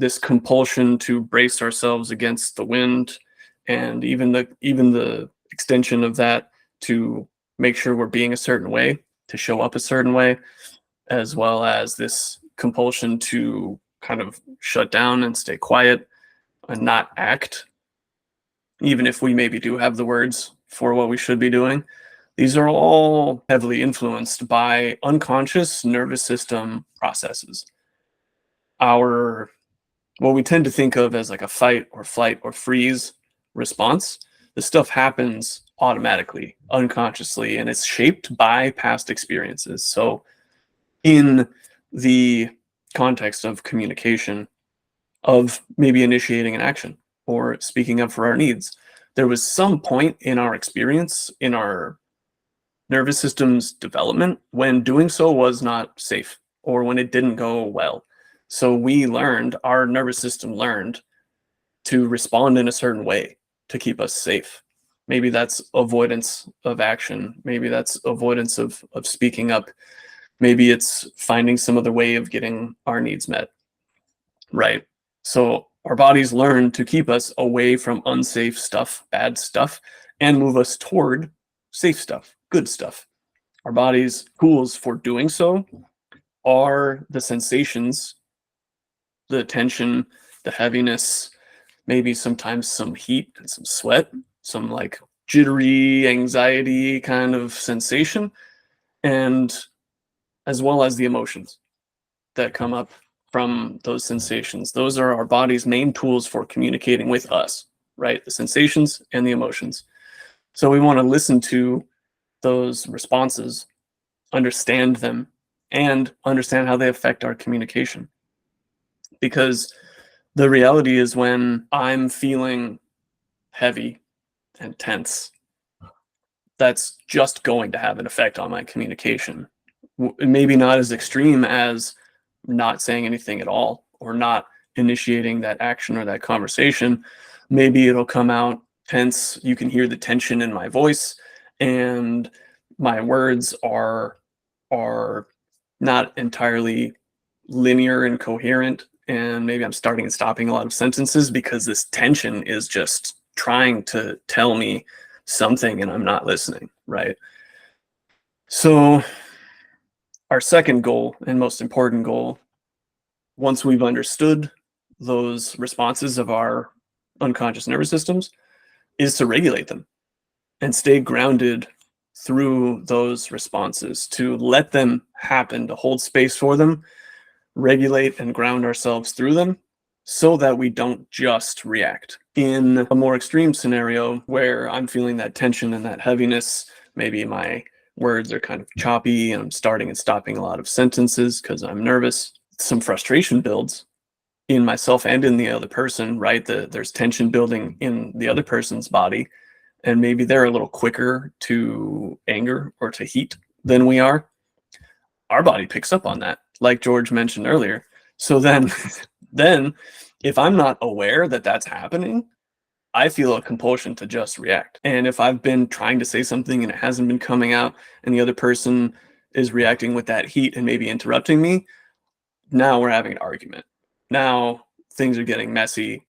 this compulsion to brace ourselves against the wind, and even the extension of that to make sure we're being a certain way, to show up a certain way, as well as this compulsion to kind of shut down and stay quiet and not act, even if we maybe do have the words for what we should be doing. These are all heavily influenced by unconscious nervous system processes. Our what we tend to think of as like a fight or flight or freeze response, this stuff happens automatically, unconsciously, and it's shaped by past experiences. So, in the context of communication, of maybe initiating an action or speaking up for our needs, there was some point in our experience, in our nervous system's development, when doing so was not safe or when it didn't go well. So our nervous system learned to respond in a certain way to keep us safe. Maybe that's avoidance of action. Maybe that's avoidance of speaking up. Maybe it's finding some other way of getting our needs met, right? So our bodies learn to keep us away from unsafe stuff, bad stuff, and move us toward safe stuff, good stuff. Our body's tools for doing so are the sensations, the tension, the heaviness, maybe sometimes some heat and some sweat, some like jittery anxiety kind of sensation, and as well as the emotions that come up from those sensations. Those are our body's main tools for communicating with us, right? The sensations and the emotions. So we want to listen to those responses, understand them, and understand how they affect our communication. Because the reality is, when I'm feeling heavy and tense, that's just going to have an effect on my communication. Maybe not as extreme as not saying anything at all or not initiating that action or that conversation. Maybe it'll come out tense. You can hear the tension in my voice, and my words are not entirely linear and coherent, and maybe I'm starting and stopping a lot of sentences because this tension is just trying to tell me something and I'm not listening, right? So our second goal and most important goal, once we've understood those responses of our unconscious nervous systems, is to regulate them and stay grounded through those responses, to let them happen, to hold space for them, regulate and ground ourselves through them so that we don't just react. In a more extreme scenario where I'm feeling that tension and that heaviness, maybe my words are kind of choppy and I'm starting and stopping a lot of sentences because I'm nervous, some frustration builds in myself and in the other person, right? There's tension building in the other person's body, and maybe they're a little quicker to anger or to heat than we are. Our body picks up on that, like George mentioned earlier. So then if I'm not aware that that's happening, I feel a compulsion to just react. And if I've been trying to say something and it hasn't been coming out, and the other person is reacting with that heat and maybe interrupting me, now we're having an argument. Now things are getting messy.